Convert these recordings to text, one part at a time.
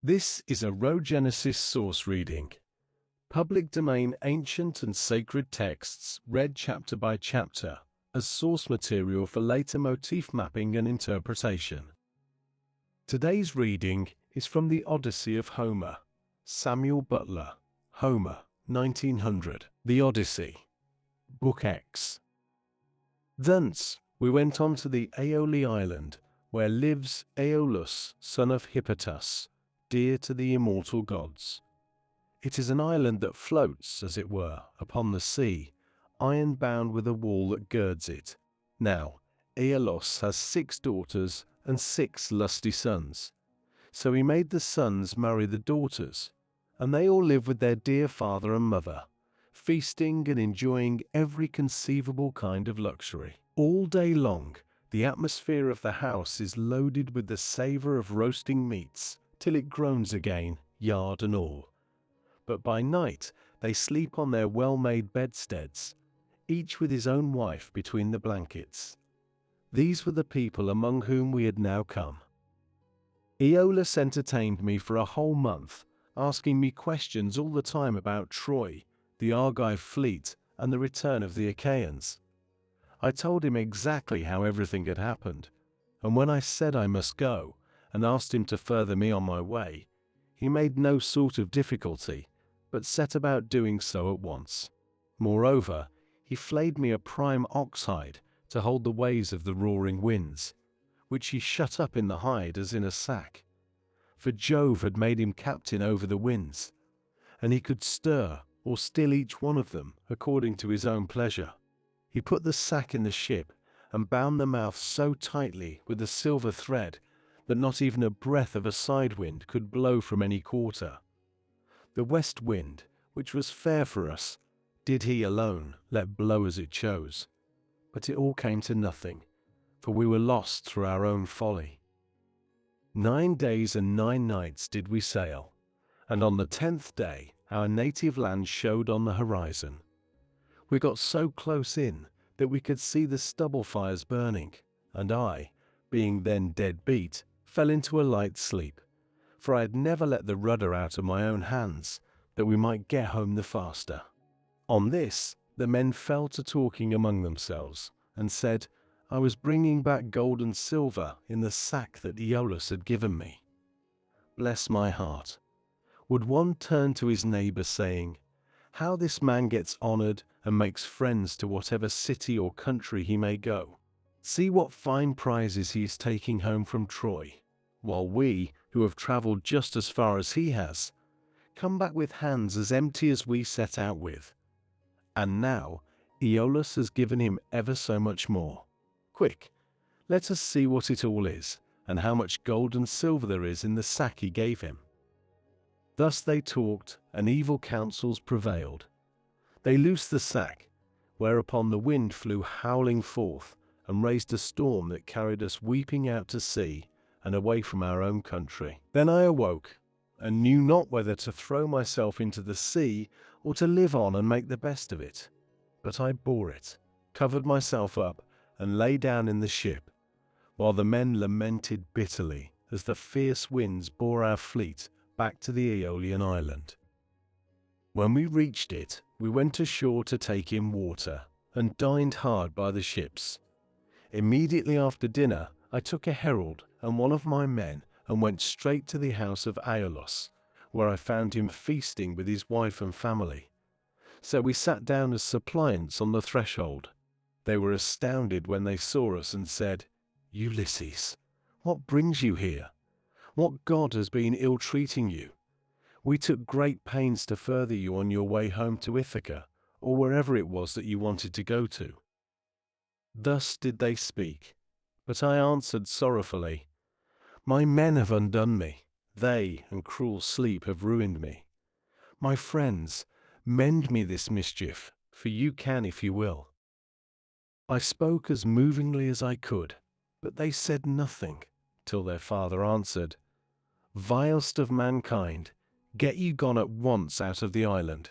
This is a Rhogenesis Source Reading. Public domain ancient and sacred texts read chapter by chapter as source material for later motif mapping and interpretation. Today's reading is from the Odyssey of Homer. Samuel Butler, Homer, 1900. The Odyssey. Book X. Thence we went on to the Aeoli island, where lives Aeolus, son of Hippotas, dear to the immortal gods. It is an island that floats, as it were, upon the sea, iron-bound with a wall that girds it. Now, Aeolus has 6 daughters and 6 lusty sons. So he made the sons marry the daughters, and they all live with their dear father and mother, feasting and enjoying every conceivable kind of luxury. All day long, the atmosphere of the house is loaded with the savor of roasting meats, till it groans again, yard and all. But by night they sleep on their well-made bedsteads, each with his own wife between the blankets. These were the people among whom we had now come. Aeolus entertained me for a whole month, asking me questions all the time about Troy, the Argive fleet, and the return of the Achaeans. I told him exactly how everything had happened, and when I said I must go, and asked him to further me on my way, he made no sort of difficulty, but set about doing so at once. Moreover, he flayed me a prime ox hide to hold the ways of the roaring winds, which he shut up in the hide as in a sack. For Jove had made him captain over the winds, and he could stir or still each one of them according to his own pleasure. He put the sack in the ship and bound the mouth so tightly with a silver thread that not even a breath of a side wind could blow from any quarter. The west wind, which was fair for us, did he alone let blow as it chose. But it all came to nothing, for we were lost through our own folly. 9 days and 9 nights did we sail, and on the 10th day our native land showed on the horizon. We got so close in that we could see the stubble fires burning, and I, being then dead beat, fell into a light sleep, for I had never let the rudder out of my own hands, that we might get home the faster. On this, the men fell to talking among themselves, and said, I was bringing back gold and silver in the sack that Aeolus had given me. Bless my heart! Would one turn to his neighbor saying, how this man gets honored and makes friends to whatever city or country he may go. See what fine prizes he is taking home from Troy, while we, who have traveled just as far as he has, come back with hands as empty as we set out with. And now Aeolus has given him ever so much more. Quick, let us see what it all is, and how much gold and silver there is in the sack he gave him. Thus they talked, and evil counsels prevailed. They loosed the sack, whereupon the wind flew howling forth, and raised a storm that carried us weeping out to sea, and away from our own country. Then I awoke, and knew not whether to throw myself into the sea, or to live on and make the best of it. But I bore it, covered myself up, and lay down in the ship, while the men lamented bitterly, as the fierce winds bore our fleet back to the Aeolian island. When we reached it, we went ashore to take in water, and dined hard by the ships. Immediately after dinner, I took a herald and one of my men, and went straight to the house of Aeolus, where I found him feasting with his wife and family. So we sat down as suppliants on the threshold. They were astounded when they saw us and said, Ulysses, what brings you here? What god has been ill-treating you? We took great pains to further you on your way home to Ithaca, or wherever it was that you wanted to go to. Thus did they speak, but I answered sorrowfully, my men have undone me, they and cruel sleep have ruined me. My friends, mend me this mischief, for you can if you will. I spoke as movingly as I could, but they said nothing, till their father answered, vilest of mankind, get you gone at once out of the island.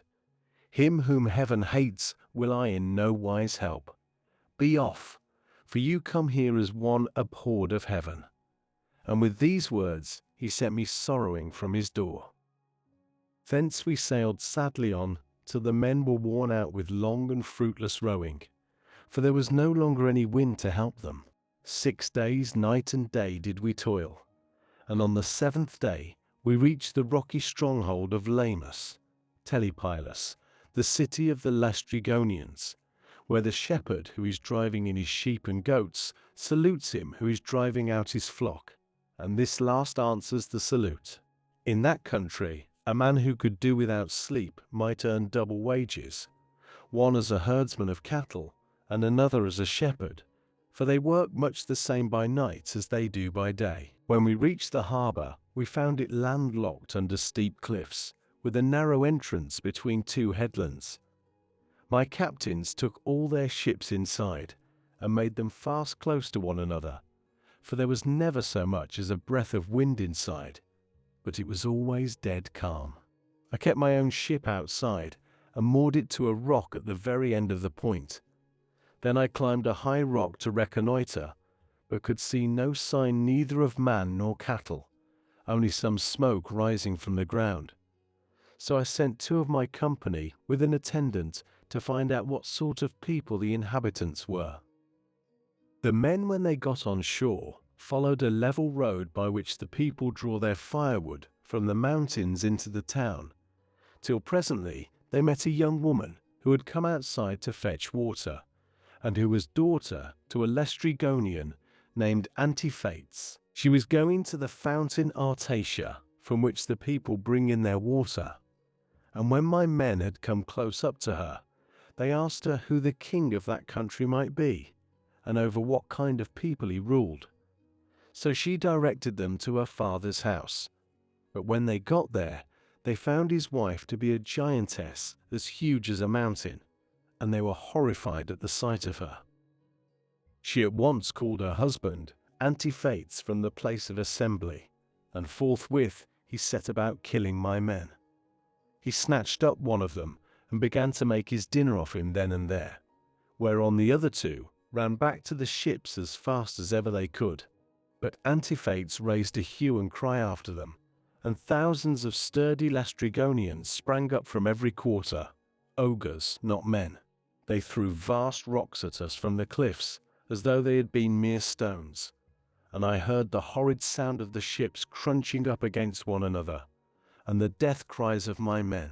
Him whom heaven hates will I in no wise help. Be off, for you come here as one abhorred of heaven. And with these words he sent me sorrowing from his door. Thence we sailed sadly on, till the men were worn out with long and fruitless rowing, for there was no longer any wind to help them. 6 days, night and day, did we toil, and on the 7th day we reached the rocky stronghold of Lamus, Telepilus, the city of the Lastrygonians, where the shepherd who is driving in his sheep and goats salutes him who is driving out his flock, and this last answers the salute. In that country, a man who could do without sleep might earn double wages, one as a herdsman of cattle, and another as a shepherd, for they work much the same by night as they do by day. When we reached the harbour, we found it landlocked under steep cliffs, with a narrow entrance between 2 headlands. My captains took all their ships inside, and made them fast close to one another, for there was never so much as a breath of wind inside, but it was always dead calm. I kept my own ship outside, and moored it to a rock at the very end of the point. Then I climbed a high rock to reconnoitre, but could see no sign neither of man nor cattle, only some smoke rising from the ground. So I sent 2 of my company with an attendant to find out what sort of people the inhabitants were. The men, when they got on shore, followed a level road by which the people draw their firewood from the mountains into the town, till presently they met a young woman who had come outside to fetch water, and who was daughter to a Lastrygonian named Antiphates. She was going to the fountain Artatia, from which the people bring in their water, and when my men had come close up to her, they asked her who the king of that country might be, and over what kind of people he ruled. So she directed them to her father's house. But when they got there, they found his wife to be a giantess as huge as a mountain, and they were horrified at the sight of her. She at once called her husband, Antiphates, from the place of assembly, and forthwith he set about killing my men. He snatched up one of them, and began to make his dinner off him then and there, whereon the other 2 ran back to the ships as fast as ever they could. But Antiphates raised a hue and cry after them, and thousands of sturdy Lastrygonians sprang up from every quarter, ogres, not men. They threw vast rocks at us from the cliffs, as though they had been mere stones, and I heard the horrid sound of the ships crunching up against one another, and the death cries of my men,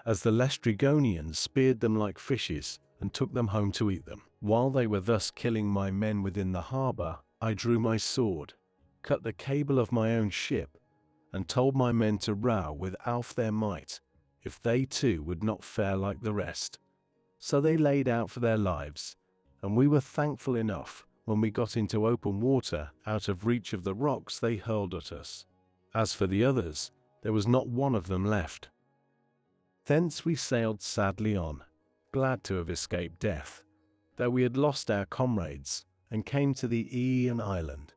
as the Lastrygonians speared them like fishes, and took them home to eat them. While they were thus killing my men within the harbour, I drew my sword, cut the cable of my own ship, and told my men to row with half their might, if they too would not fare like the rest. So they laid out for their lives, and we were thankful enough when we got into open water out of reach of the rocks they hurled at us. As for the others, there was not one of them left. Thence we sailed sadly on, glad to have escaped death, though we had lost our comrades, and came to the Aeaean island,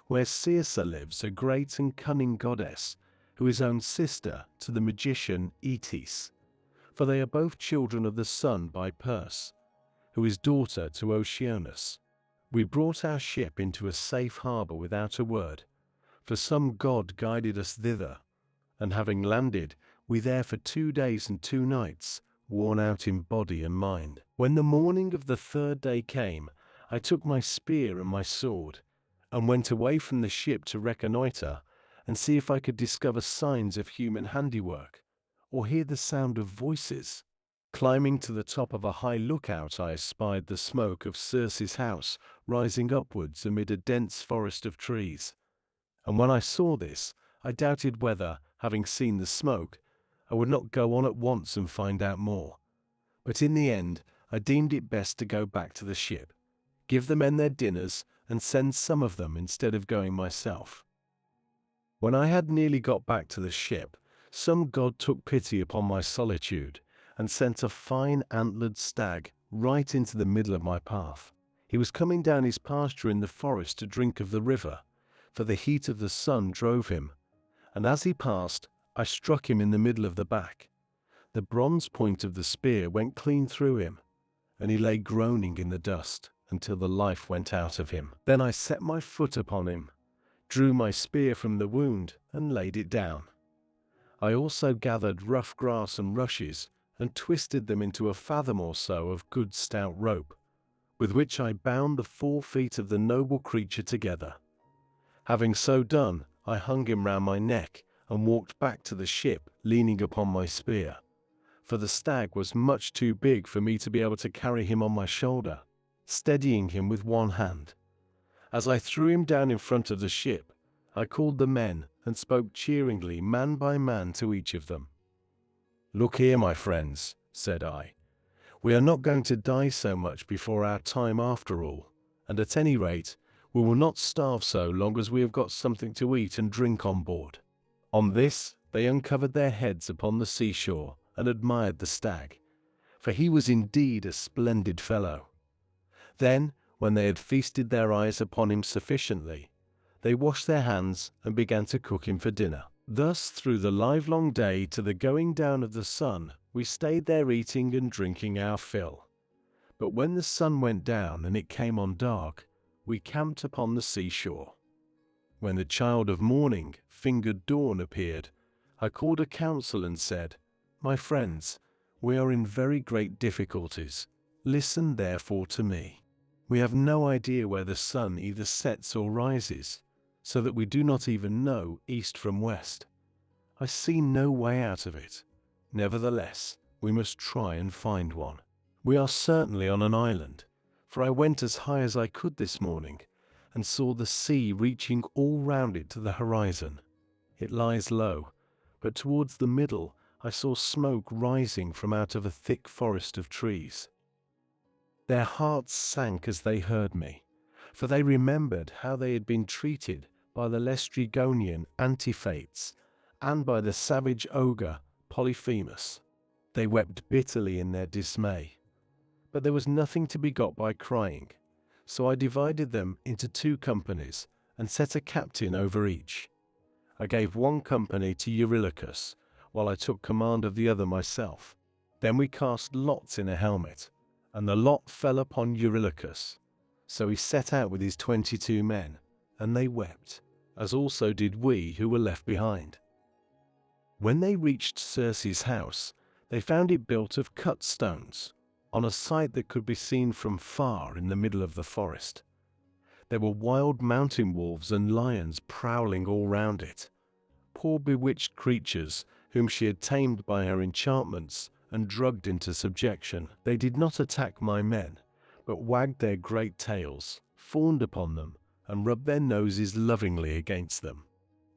where Circe lives, a great and cunning goddess, who is own sister to the magician Etis, for they are both children of the sun by Perse, who is daughter to Oceanus. We brought our ship into a safe harbour without a word, for some god guided us thither, and having landed, we there for 2 days and 2 nights, worn out in body and mind. When the morning of the 3rd day came, I took my spear and my sword, and went away from the ship to reconnoitre, and see if I could discover signs of human handiwork, or hear the sound of voices. Climbing to the top of a high lookout, I espied the smoke of Circe's house rising upwards amid a dense forest of trees. And when I saw this, I doubted whether, having seen the smoke, I would not go on at once and find out more. But in the end, I deemed it best to go back to the ship, give the men their dinners, and send some of them instead of going myself. When I had nearly got back to the ship, some god took pity upon my solitude, and sent a fine antlered stag right into the middle of my path. He was coming down his pasture in the forest to drink of the river, for the heat of the sun drove him, and as he passed, I struck him in the middle of the back. The bronze point of the spear went clean through him, and he lay groaning in the dust until the life went out of him. Then I set my foot upon him, drew my spear from the wound, and laid it down. I also gathered rough grass and rushes, and twisted them into a fathom or so of good stout rope, with which I bound the 4 feet of the noble creature together. Having so done, I hung him round my neck, and walked back to the ship, leaning upon my spear, for the stag was much too big for me to be able to carry him on my shoulder, steadying him with one hand. As I threw him down in front of the ship, I called the men, and spoke cheeringly man by man to each of them. "Look here, my friends," said I, "we are not going to die so much before our time after all, and at any rate, we will not starve so long as we have got something to eat and drink on board." On this, they uncovered their heads upon the seashore, and admired the stag, for he was indeed a splendid fellow. Then, when they had feasted their eyes upon him sufficiently, they washed their hands and began to cook him for dinner. Thus, through the livelong day to the going down of the sun, we stayed there eating and drinking our fill. But when the sun went down and it came on dark, we camped upon the seashore. When the child of morning, fingered dawn, appeared, I called a council and said, "My friends, we are in very great difficulties. Listen therefore to me. We have no idea where the sun either sets or rises, so that we do not even know east from west. I see no way out of it. Nevertheless, we must try and find one. We are certainly on an island, for I went as high as I could this morning, and saw the sea reaching all round it to the horizon. It lies low, but towards the middle I saw smoke rising from out of a thick forest of trees." Their hearts sank as they heard me, for they remembered how they had been treated by the Laestrygonian Antiphates and by the savage ogre Polyphemus. They wept bitterly in their dismay, but there was nothing to be got by crying, so I divided them into 2 companies and set a captain over each. I gave one company to Eurylochus, while I took command of the other myself. Then we cast lots in a helmet, and the lot fell upon Eurylochus. So he set out with his 22 men, and they wept, as also did we who were left behind. When they reached Circe's house, they found it built of cut stones, on a site that could be seen from far in the middle of the forest. There were wild mountain wolves and lions prowling all round it, poor bewitched creatures whom she had tamed by her enchantments and drugged into subjection. They did not attack my men, but wagged their great tails, fawned upon them, and rubbed their noses lovingly against them.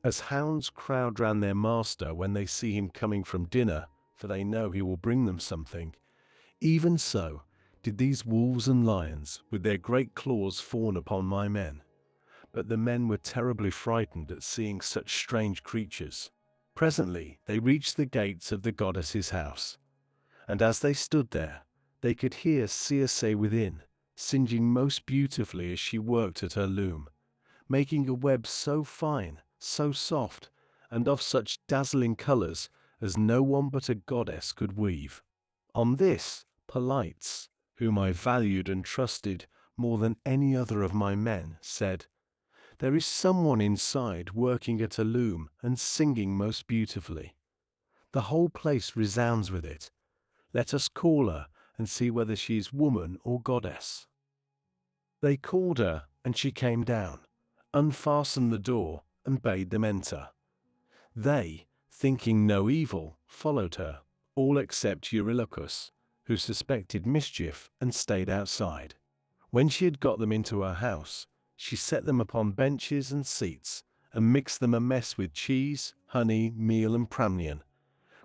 As hounds crowd round their master when they see him coming from dinner, for they know he will bring them something, even so did these wolves and lions with their great claws fawn upon my men. But the men were terribly frightened at seeing such strange creatures. Presently they reached the gates of the goddess's house, and as they stood there, they could hear Circe within, singeing most beautifully as she worked at her loom, making a web so fine, so soft, and of such dazzling colors as no one but a goddess could weave. On this, Polites, whom I valued and trusted more than any other of my men, said, "There is someone inside working at a loom and singing most beautifully. The whole place resounds with it. Let us call her and see whether she is woman or goddess." They called her, and she came down, unfastened the door, and bade them enter. They, thinking no evil, followed her, all except Eurylochus, who suspected mischief and stayed outside. When she had got them into her house, she set them upon benches and seats, and mixed them a mess with cheese, honey, meal, and pramnion.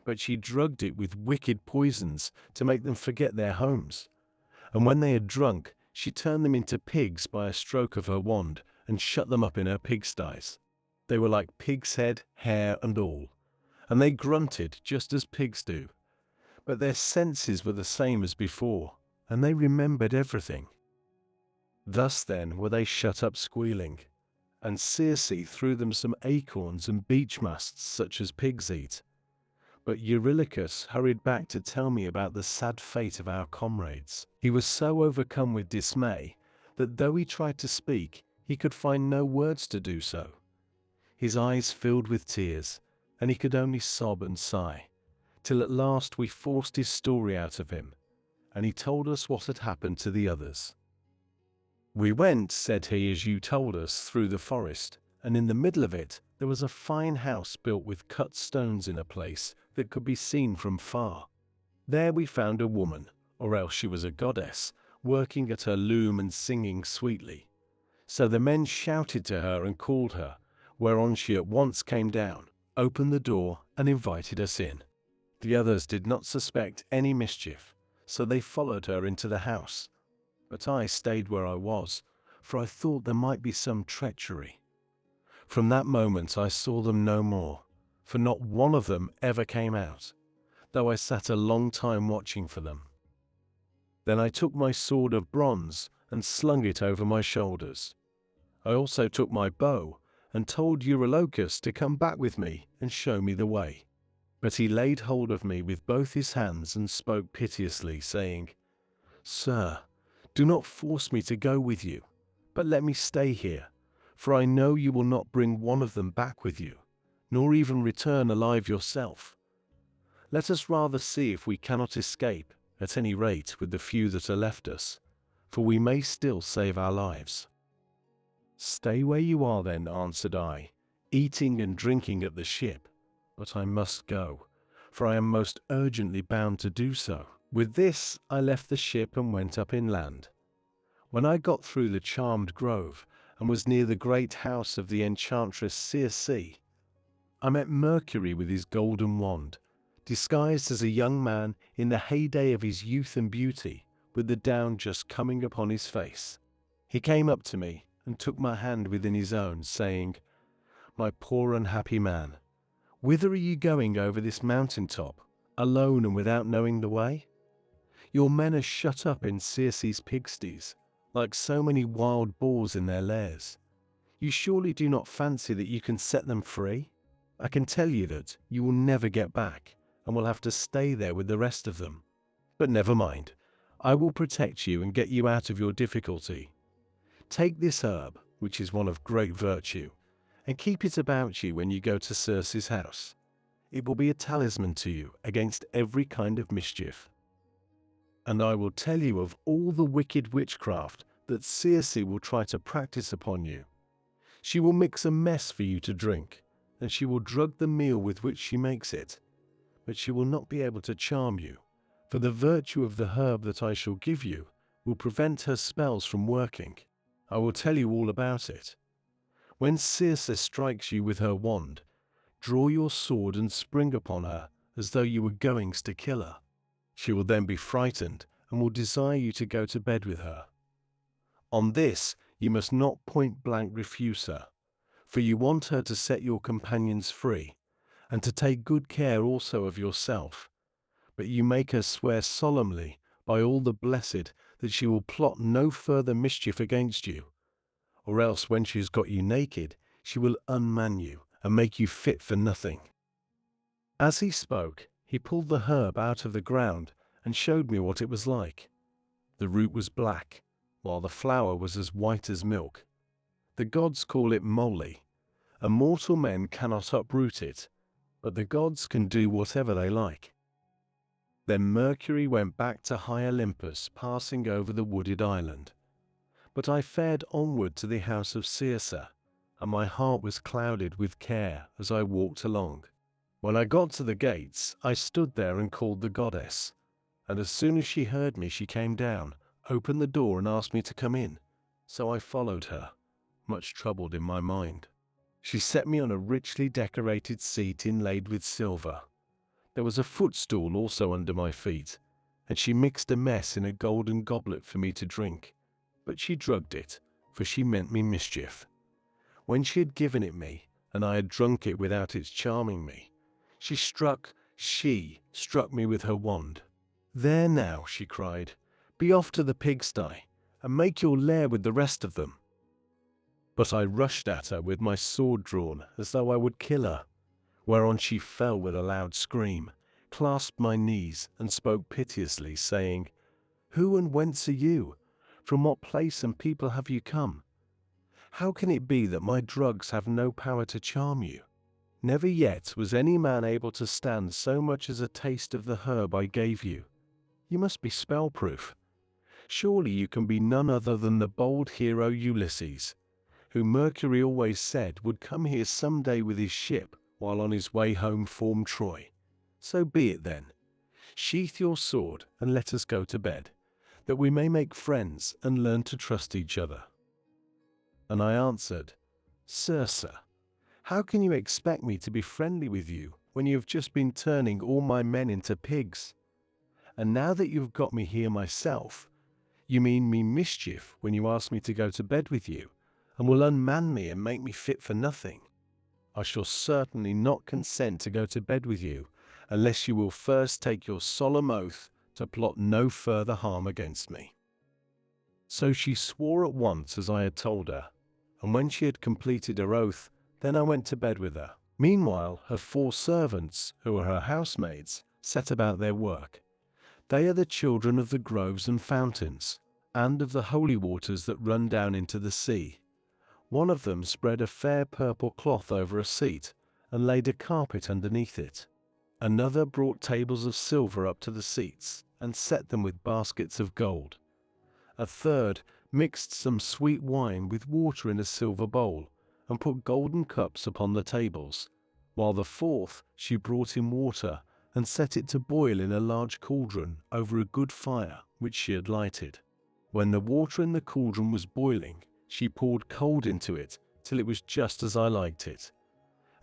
But she drugged it with wicked poisons to make them forget their homes. And when they had drunk, she turned them into pigs by a stroke of her wand, and shut them up in her pigsties. They were like pig's head, hair, and all, and they grunted just as pigs do. But their senses were the same as before, and they remembered everything. Thus then were they shut up squealing, and Circe threw them some acorns and beech masts such as pigs eat. But Eurylochus hurried back to tell me about the sad fate of our comrades. He was so overcome with dismay that though he tried to speak, he could find no words to do so, his eyes filled with tears, and he could only sob and sigh, till at last we forced his story out of him, and he told us what had happened to the others. "We went," said he, "as you told us, through the forest, and in the middle of it there was a fine house built with cut stones in a place that could be seen from far. There we found a woman, or else she was a goddess, working at her loom and singing sweetly. So the men shouted to her and called her, whereon she at once came down, opened the door, and invited us in. The others did not suspect any mischief, so they followed her into the house. But I stayed where I was, for I thought there might be some treachery. From that moment I saw them no more, for not one of them ever came out, though I sat a long time watching for them. Then I took my sword of bronze and slung it over my shoulders. I also took my bow and told Eurylochus to come back with me and show me the way. But he laid hold of me with both his hands and spoke piteously, saying, 'Sir, do not force me to go with you, but let me stay here, for I know you will not bring one of them back with you, nor even return alive yourself. Let us rather see if we cannot escape, at any rate with the few that are left us, for we may still save our lives.' 'Stay where you are then,' answered I, 'eating and drinking at the ship, but I must go, for I am most urgently bound to do so.' With this I left the ship and went up inland. When I got through the charmed grove, and was near the great house of the enchantress Circe, I met Mercury with his golden wand, disguised as a young man in the heyday of his youth and beauty, with the down just coming upon his face. He came up to me and took my hand within his own, saying, 'My poor unhappy man, whither are you going over this mountain top, alone and without knowing the way? Your men are shut up in Circe's pigsties, like so many wild boars in their lairs. You surely do not fancy that you can set them free? I can tell you that you will never get back, and will have to stay there with the rest of them. But never mind, I will protect you and get you out of your difficulty. Take this herb, which is one of great virtue, and keep it about you when you go to Circe's house. It will be a talisman to you against every kind of mischief. And I will tell you of all the wicked witchcraft that Circe will try to practice upon you. She will mix a mess for you to drink, and she will drug the meal with which she makes it. But she will not be able to charm you, for the virtue of the herb that I shall give you will prevent her spells from working. I will tell you all about it. When Circe strikes you with her wand, draw your sword and spring upon her as though you were going to kill her. She will then be frightened and will desire you to go to bed with her. On this you must not point blank refuse her, for you want her to set your companions free, and to take good care also of yourself. But you make her swear solemnly by all the blessed that she will plot no further mischief against you, or else when she has got you naked, she will unman you and make you fit for nothing." As he spoke, he pulled the herb out of the ground and showed me what it was like. The root was black, while the flower was as white as milk. The gods call it moly, and mortal men cannot uproot it, but the gods can do whatever they like. Then Mercury went back to high Olympus, passing over the wooded island. But I fared onward to the house of Circe, and my heart was clouded with care as I walked along. When I got to the gates, I stood there and called the goddess, and as soon as she heard me, she came down, opened the door and asked me to come in. So I followed her, much troubled in my mind. She set me on a richly decorated seat inlaid with silver. There was a footstool also under my feet, and she mixed a mess in a golden goblet for me to drink, but she drugged it, for she meant me mischief. When she had given it me, and I had drunk it without its charming me, she struck me with her wand. "There now," she cried, "be off to the pigsty, and make your lair with the rest of them." But I rushed at her with my sword drawn, as though I would kill her, whereon she fell with a loud scream, clasped my knees, and spoke piteously, saying, "Who and whence are you? From what place and people have you come? How can it be that my drugs have no power to charm you? Never yet was any man able to stand so much as a taste of the herb I gave you. You must be spell-proof. Surely you can be none other than the bold hero Ulysses, who Mercury always said would come here some day with his ship while on his way home from Troy. So be it then. Sheath your sword and let us go to bed, that we may make friends and learn to trust each other. And I answered, Circe, how can you expect me to be friendly with you when you have just been turning all my men into pigs? And now that you have got me here myself, you mean me mischief when you ask me to go to bed with you, and will unman me and make me fit for nothing. I shall certainly not consent to go to bed with you, unless you will first take your solemn oath to plot no further harm against me. So she swore at once as I had told her, and when she had completed her oath, then I went to bed with her. Meanwhile, her 4 servants, who are her housemaids, set about their work. They are the children of the groves and fountains, and of the holy waters that run down into the sea. One of them spread a fair purple cloth over a seat, and laid a carpet underneath it. Another brought tables of silver up to the seats, and set them with baskets of gold. A third mixed some sweet wine with water in a silver bowl, and put golden cups upon the tables, while the fourth she brought in water, and set it to boil in a large cauldron over a good fire which she had lighted. When the water in the cauldron was boiling, she poured cold into it till it was just as I liked it.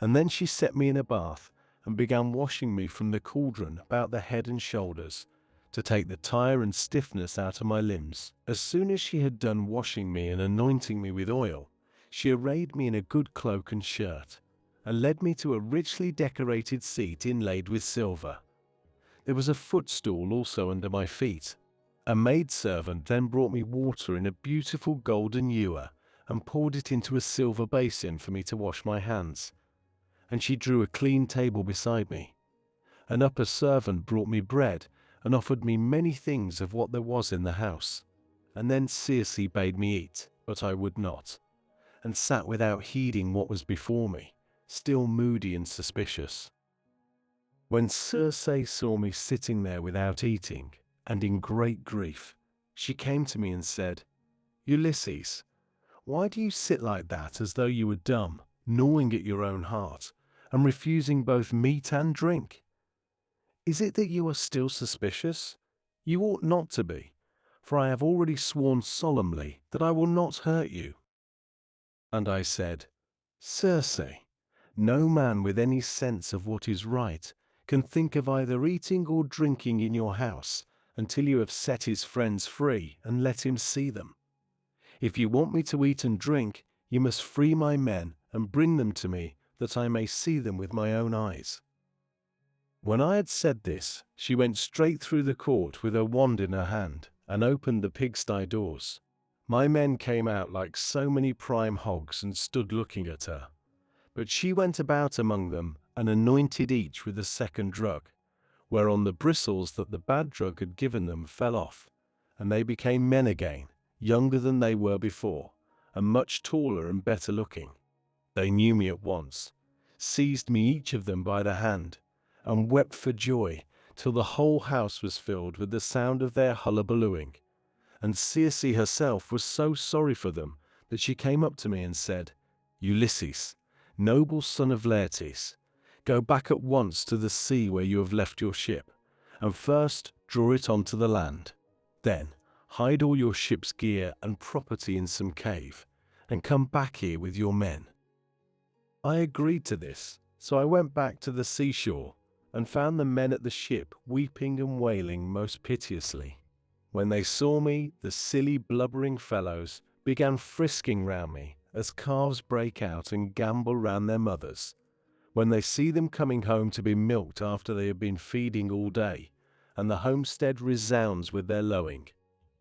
And then she set me in a bath, and began washing me from the cauldron about the head and shoulders, to take the tire and stiffness out of my limbs. As soon as she had done washing me and anointing me with oil, she arrayed me in a good cloak and shirt, and led me to a richly decorated seat inlaid with silver. There was a footstool also under my feet. A maidservant then brought me water in a beautiful golden ewer, and poured it into a silver basin for me to wash my hands. And she drew a clean table beside me. An upper servant brought me bread, and offered me many things of what there was in the house. And then Circe bade me eat, but I would not, and sat without heeding what was before me, still moody and suspicious. When Circe saw me sitting there without eating, and in great grief, she came to me and said, Ulysses, why do you sit like that as though you were dumb, gnawing at your own heart, and refusing both meat and drink? Is it that you are still suspicious? You ought not to be, for I have already sworn solemnly that I will not hurt you. And I said, Circe, no man with any sense of what is right can think of either eating or drinking in your house until you have set his friends free and let him see them. If you want me to eat and drink, you must free my men and bring them to me, that I may see them with my own eyes. When I had said this, she went straight through the court with her wand in her hand, and opened the pigsty doors. My men came out like so many prime hogs and stood looking at her. But she went about among them and anointed each with a second drug, whereon the bristles that the bad drug had given them fell off, and they became men again, younger than they were before, and much taller and better looking. They knew me at once, seized me each of them by the hand, and wept for joy till the whole house was filled with the sound of their hullabalooing. And Circe herself was so sorry for them that she came up to me and said, Ulysses, noble son of Laertes, go back at once to the sea where you have left your ship, and first draw it onto the land. Then hide all your ship's gear and property in some cave, and come back here with your men. I agreed to this, so I went back to the seashore, and found the men at the ship weeping and wailing most piteously. When they saw me, the silly blubbering fellows began frisking round me, as calves break out and gambol round their mothers, when they see them coming home to be milked after they have been feeding all day, and the homestead resounds with their lowing.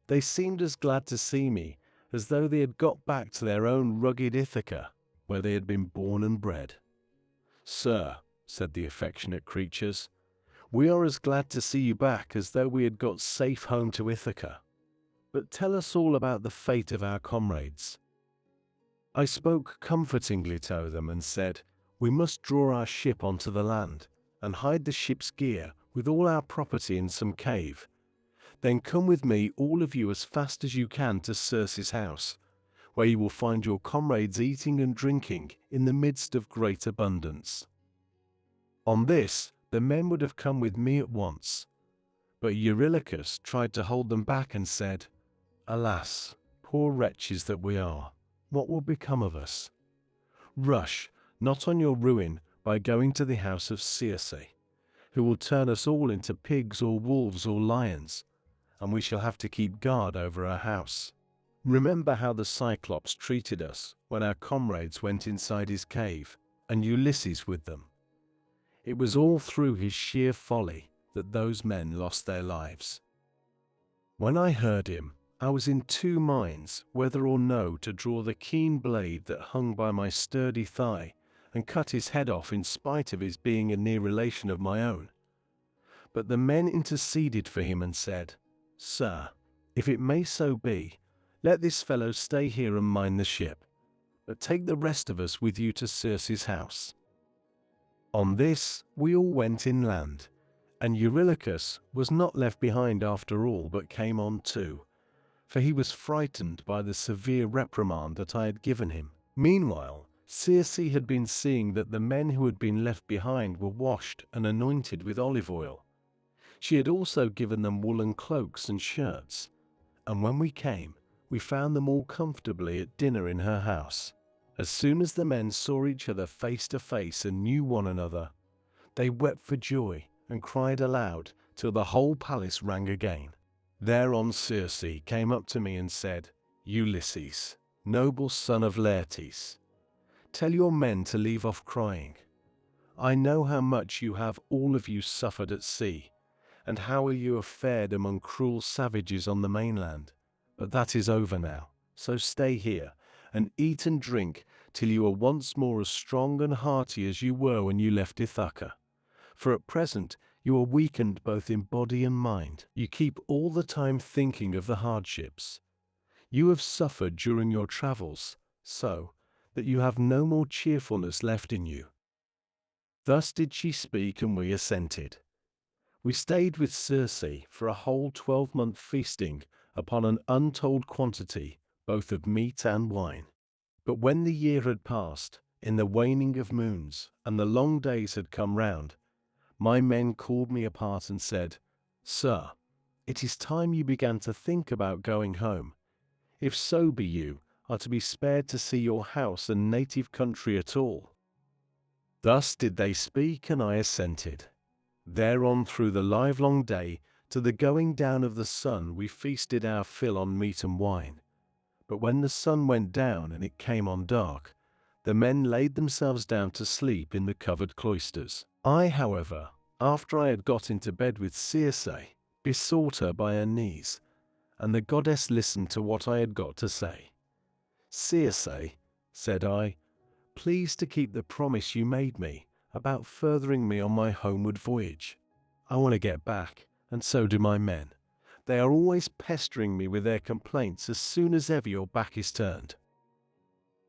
They seemed as glad to see me as though they had got back to their own rugged Ithaca, where they had been born and bred. Sir, said the affectionate creatures, we are as glad to see you back as though we had got safe home to Ithaca. But tell us all about the fate of our comrades. I spoke comfortingly to them and said, "We must draw our ship onto the land, and hide the ship's gear with all our property in some cave. Then come with me, all of you, as fast as you can to Circe's house, where you will find your comrades eating and drinking in the midst of great abundance." On this, the men would have come with me at once, but Eurylochus tried to hold them back and said, "Alas, poor wretches that we are, what will become of us? Rush not on your ruin by going to the house of Circe, who will turn us all into pigs or wolves or lions, and we shall have to keep guard over our house. Remember how the Cyclops treated us when our comrades went inside his cave, and Ulysses with them. It was all through his sheer folly that those men lost their lives." When I heard him, I was in two minds whether or no to draw the keen blade that hung by my sturdy thigh and cut his head off in spite of his being a near relation of my own. But the men interceded for him and said, "Sir, if it may so be, let this fellow stay here and mind the ship, but take the rest of us with you to Circe's house." On this, we all went inland, and Eurylochus was not left behind after all, but came on too, for he was frightened by the severe reprimand that I had given him. Meanwhile, Circe had been seeing that the men who had been left behind were washed and anointed with olive oil. She had also given them woolen cloaks and shirts, and when we came, we found them all comfortably at dinner in her house. As soon as the men saw each other face to face and knew one another, they wept for joy and cried aloud till the whole palace rang again. Thereon Circe came up to me and said, "Ulysses, noble son of Laertes, tell your men to leave off crying. I know how much you have all of you suffered at sea, and how you have fared among cruel savages on the mainland, but that is over now, so stay here and eat and drink till you are once more as strong and hearty as you were when you left Ithaca. For at present you are weakened both in body and mind. You keep all the time thinking of the hardships you have suffered during your travels, so that you have no more cheerfulness left in you." Thus did she speak, and we assented. We stayed with Circe for a whole 12-month feasting upon an untold quantity both of meat and wine. But when the year had passed, in the waning of moons, and the long days had come round, my men called me apart and said, "Sir, it is time you began to think about going home, if so be you are to be spared to see your house and native country at all." Thus did they speak, and I assented. Thereon through the livelong day to the going down of the sun we feasted our fill on meat and wine. But when the sun went down and it came on dark, the men laid themselves down to sleep in the covered cloisters. I, however, after I had got into bed with Circe, besought her by her knees, and the goddess listened to what I had got to say. "Circe," said I, "please to keep the promise you made me about furthering me on my homeward voyage. I want to get back, and so do my men. They are always pestering me with their complaints as soon as ever your back is turned."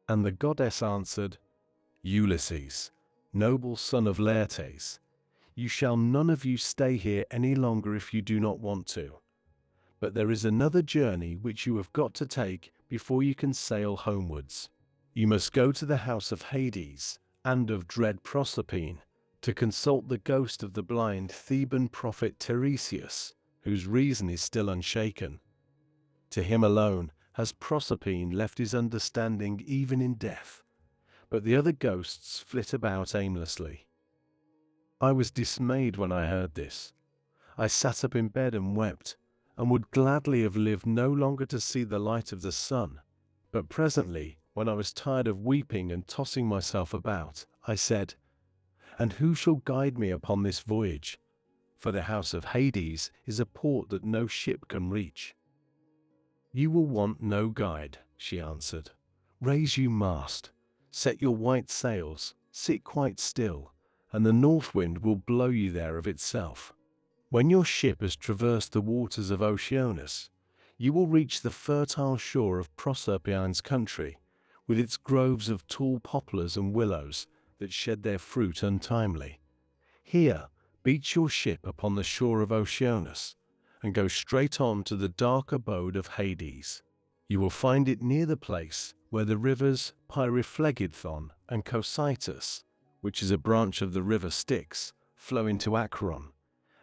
And the goddess answered, "Ulysses, noble son of Laertes, you shall none of you stay here any longer if you do not want to. But there is another journey which you have got to take before you can sail homewards. You must go to the house of Hades and of dread Proserpine to consult the ghost of the blind Theban prophet Tiresias, whose reason is still unshaken. To him alone has Proserpine left his understanding even in death, but the other ghosts flit about aimlessly." I was dismayed when I heard this. I sat up in bed and wept, and would gladly have lived no longer to see the light of the sun. But presently, when I was tired of weeping and tossing myself about, I said, "And who shall guide me upon this voyage? For the house of Hades is a port that no ship can reach." "You will want no guide," she answered. "Raise you mast, set your white sails, sit quite still, and the north wind will blow you there of itself. When your ship has traversed the waters of Oceanus, you will reach the fertile shore of Proserpine's country, with its groves of tall poplars and willows that shed their fruit untimely. Here, beach your ship upon the shore of Oceanus, and go straight on to the dark abode of Hades. You will find it near the place where the rivers Pyriphlegethon and Cocytus, which is a branch of the river Styx, flow into Acheron,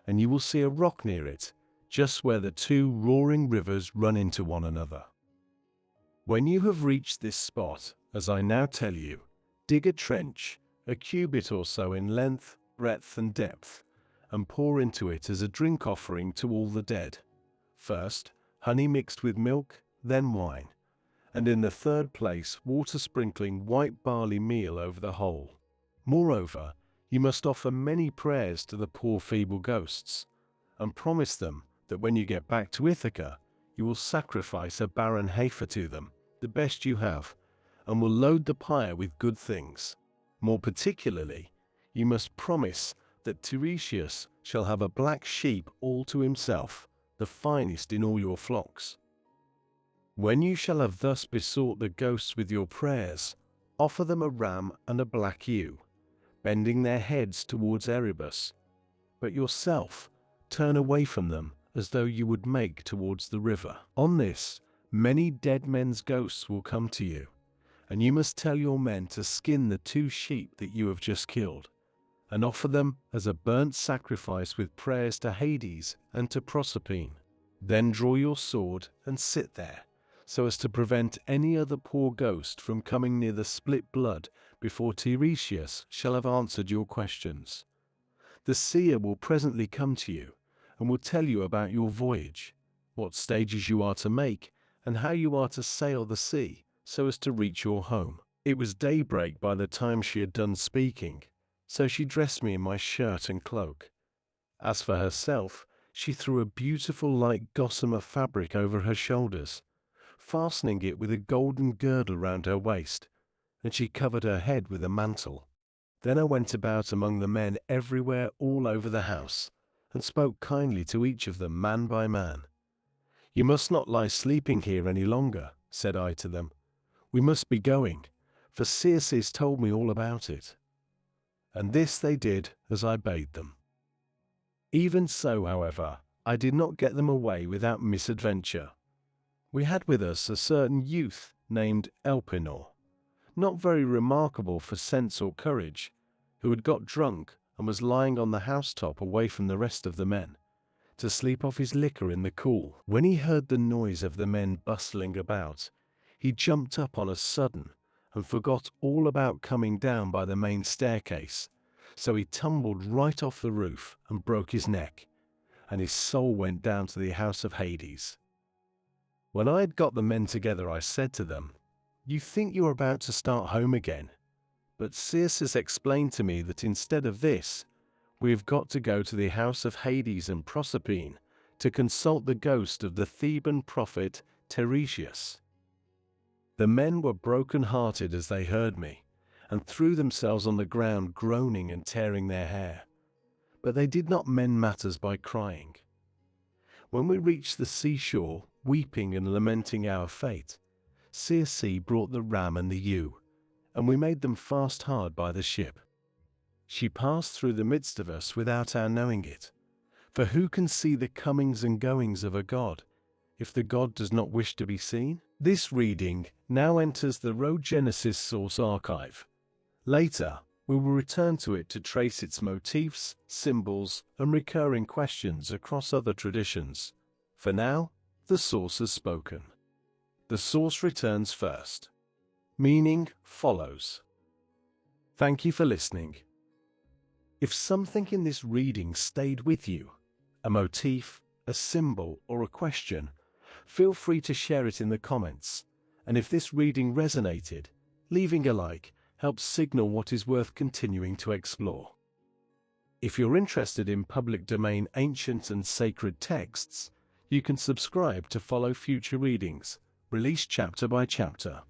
and you will see a rock near it, just where the two roaring rivers run into one another. When you have reached this spot, as I now tell you, dig a trench, a cubit or so in length, breadth, and depth, and pour into it as a drink offering to all the dead. First, honey mixed with milk, then wine, and in the third place, water sprinkling white barley meal over the whole. Moreover, you must offer many prayers to the poor feeble ghosts, and promise them that when you get back to Ithaca, you will sacrifice a barren heifer to them, the best you have, and will load the pyre with good things. More particularly, you must promise that Tiresias shall have a black sheep all to himself, the finest in all your flocks. When you shall have thus besought the ghosts with your prayers, offer them a ram and a black ewe, bending their heads towards Erebus, but yourself turn away from them as though you would make towards the river. On this, many dead men's ghosts will come to you, and you must tell your men to skin the 2 sheep that you have just killed, and offer them as a burnt sacrifice with prayers to Hades and to Proserpine. Then draw your sword and sit there, so as to prevent any other poor ghost from coming near the split blood before Tiresias shall have answered your questions. The seer will presently come to you, and will tell you about your voyage, what stages you are to make, and how you are to sail the sea, so as to reach your home. It was daybreak by the time she had done speaking, so she dressed me in my shirt and cloak. As for herself, she threw a beautiful light gossamer fabric over her shoulders, fastening it with a golden girdle round her waist, and she covered her head with a mantle. Then I went about among the men everywhere all over the house, and spoke kindly to each of them man by man. "You must not lie sleeping here any longer," said I to them. "We must be going, for Circe told me all about it." And this they did as I bade them. Even so, however, I did not get them away without misadventure. We had with us a certain youth named Elpinor, not very remarkable for sense or courage, who had got drunk and was lying on the housetop away from the rest of the men, to sleep off his liquor in the cool. When he heard the noise of the men bustling about, he jumped up on a sudden and forgot all about coming down by the main staircase, so he tumbled right off the roof and broke his neck, and his soul went down to the house of Hades. When I had got the men together, I said to them, "You think you are about to start home again, but Circe explained to me that instead of this, we have got to go to the house of Hades and Proserpine to consult the ghost of the Theban prophet Tiresias." The men were broken-hearted as they heard me, and threw themselves on the ground groaning and tearing their hair. But they did not mend matters by crying. When we reached the seashore, weeping and lamenting our fate, Circe brought the ram and the ewe, and we made them fast hard by the ship. She passed through the midst of us without our knowing it, for who can see the comings and goings of a god, if the god does not wish to be seen? This reading now enters the Rhogenesis Source Archive. Later, we will return to it to trace its motifs, symbols, and recurring questions across other traditions. For now, the source has spoken. The source returns first. Meaning follows. Thank you for listening. If something in this reading stayed with you, a motif, a symbol, or a question, feel free to share it in the comments. And if this reading resonated, leaving a like helps signal what is worth continuing to explore. If you're interested in public domain ancient and sacred texts, you can subscribe to follow future readings, released chapter by chapter.